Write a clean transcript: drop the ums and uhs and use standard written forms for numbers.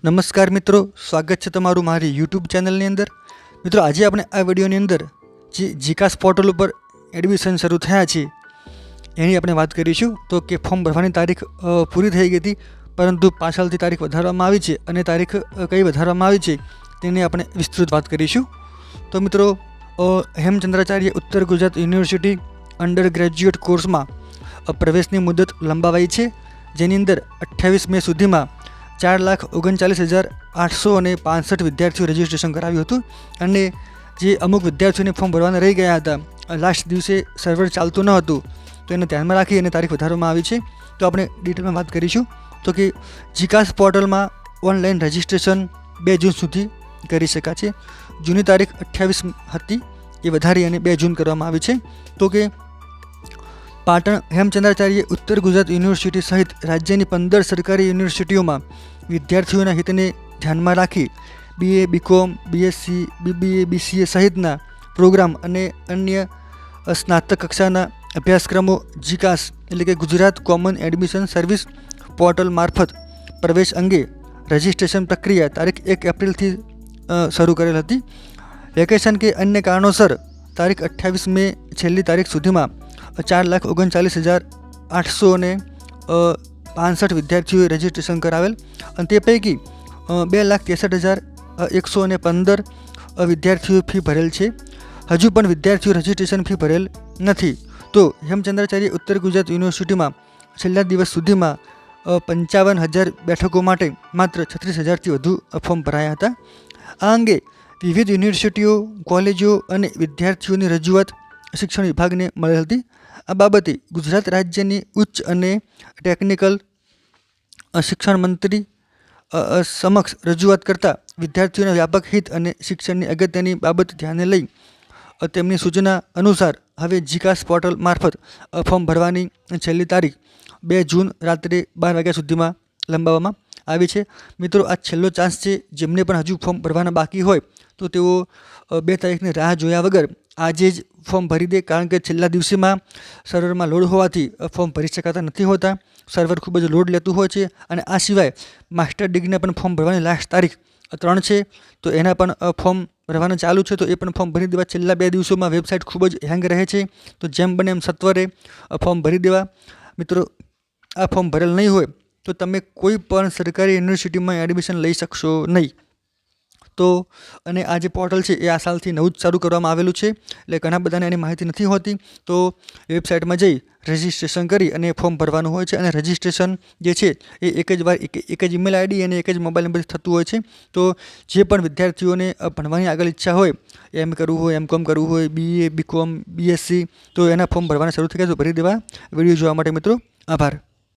નમસ્કાર મિત્રો, સ્વાગત છે તમારું મારી યુટ્યુબ ચેનલની અંદર. મિત્રો, આજે આપણે આ વિડીયોની અંદર જે જીકાસ પોર્ટલ ઉપર એડમિશન શરૂ થયા છે એની આપણે વાત કરીશું. તો કે ફોર્મ ભરવાની તારીખ પૂરી થઈ ગઈ હતી, પરંતુ પાછળથી તારીખ વધારવામાં આવી છે અને તારીખ કઈ વધારવામાં આવી છે તેની આપણે વિસ્તૃત વાત કરીશું. તો મિત્રો, હેમચંદ્રાચાર્ય ઉત્તર ગુજરાત યુનિવર્સિટી અંડર ગ્રેજ્યુએટ કોર્સમાં પ્રવેશની મુદત લંબાવાઈ છે, જેની અંદર 28 મે સુધીમાં 4,39,865 વિદ્યાર્થીઓ રજિસ્ટ્રેશન કરાવ્યું હતું. અને જે અમુક વિદ્યાર્થીઓને ફોર્મ ભરવાના રહી ગયા હતા, લાસ્ટ દિવસે સર્વર ચાલતું ન હતું, તો એને ધ્યાનમાં રાખી અને તારીખ વધારવામાં આવી છે. તો આપણે ડિટેલમાં વાત કરીશું. તો કે જીકાસ પોર્ટલમાં ઓનલાઈન રજિસ્ટ્રેશન 2 જૂન સુધી કરી શકાશે. જૂની તારીખ 28 હતી, એ વધારી અને 2 જૂન કરવામાં આવી છે. તો કે પાટણ હેમચંદ્રાચાર્ય ઉત્તર ગુજરાત યુનિવર્સિટી સહિત રાજ્યની 15 સરકારી યુનિવર્સિટીઓમાં વિદ્યાર્થીઓના હિતને ધ્યાનમાં રાખી BA, BCom, BSc, BBA, BCA સહિતના પ્રોગ્રામ અને અન્ય સ્નાતક કક્ષાના અભ્યાસક્રમો જીકાસ એટલે કે Gujarat common admission service portal મારફત પ્રવેશ અંગે રજિસ્ટ્રેશન પ્રક્રિયા તારીખ 1 એપ્રિલથી શરૂ કરેલ હતી. વેકેશન કે અન્ય કારણોસર તારીખ 28 મે છેલ્લી તારીખ સુધીમાં 4,39,865 વિદ્યાર્થીઓએ રજિસ્ટ્રેશન કરાવેલ અને તે પૈકી 2,63,115 વિદ્યાર્થીઓએ ફી ભરેલ છે. હજુ પણ વિદ્યાર્થીઓ રજિસ્ટ્રેશન ફી ભરેલ નથી. તો હેમચંદ્રાચાર્ય ઉત્તર ગુજરાત યુનિવર્સિટીમાં છેલ્લા દિવસ સુધીમાં 55,000 બેઠકો માટે માત્ર 36,000થી વધુ ફોર્મ ભરાયા હતા. આ અંગે વિવિધ યુનિવર્સિટીઓ, કોલેજો અને વિદ્યાર્થીઓની રજૂઆત શિક્ષણ વિભાગને મળેલ હતી. આ બાબતે ગુજરાત રાજ્યની ઉચ્ચ અને ટેકનિકલ શિક્ષણ મંત્રી સમક્ષ રજૂઆત કરતા વિદ્યાર્થીઓના વ્યાપક હિત અને શિક્ષણની અગત્યની બાબત ધ્યાને લઈ તેમની સૂચના અનુસાર હવે જીકાસ પોર્ટલ મારફત ફોર્મ ભરવાની છેલ્લી તારીખ 2 જૂન રાત્રે 12 વાગ્યા સુધીમાં લંબાવવામાં આવી છે. મિત્રો, આ છેલ્લો ચાન્સ છે. જેમને પણ હજુ ફોર્મ ભરવાના બાકી હોય તો તેઓ 2 તારીખની રાહ જોયા વગર આજે જ ફોર્મ ભરી દે, કારણ કે છેલ્લા દિવસેમાં સર્વરમાં લોડ હોવાથી ફોર્મ ભરી શકાતા નથી હોતા. સર્વર ખૂબ જ લોડ લેતું હોય છે. અને આ સિવાય માસ્ટર ડિગ્રીના પણ ફોર્મ ભરવાની લાસ્ટ તારીખ 3 છે, તો એના પણ ફોર્મ ભરવાનું ચાલુ છે. તો એ પણ ફોર્મ ભરી દેવા. છેલ્લા 2 દિવસોમાં વેબસાઇટ ખૂબ જ હેંગ રહે છે, તો જેમ બને એમ સત્વરે ફોર્મ ભરી દેવા. મિત્રો, આ ફોર્મ ભરેલ નહીં હોય તો તમે કોઈ પણ સરકારી યુનિવર્સિટીમાં એડમિશન લઈ શકશો નહીં. તો અને આ જે પોર્ટલ છે એ આ સાલથી નવું જ ચાલુ કરવામાં આવેલું છે, એટલે ઘણા બધાને એની માહિતી નથી હોતી. તો વેબસાઇટમાં જઈ રજિસ્ટ્રેશન કરી અને ફોર્મ ભરવાનું હોય છે. અને રજિસ્ટ્રેશન જે છે એ એક જ વાર એક જ ઈમેલ આઈડી અને એક જ મોબાઈલ નંબરથી થતું હોય છે. તો જે પણ વિદ્યાર્થીઓને ભણવાની આગળ ઈચ્છા હોય, એમ કરવું હોય, MCom કરવું હોય, BA, BCom, BSc, તો એના ફોર્મ ભરવાના શરૂ થઈ ગયા તો ભરી દેવા. વિડીયો જોવા માટે મિત્રો આભાર.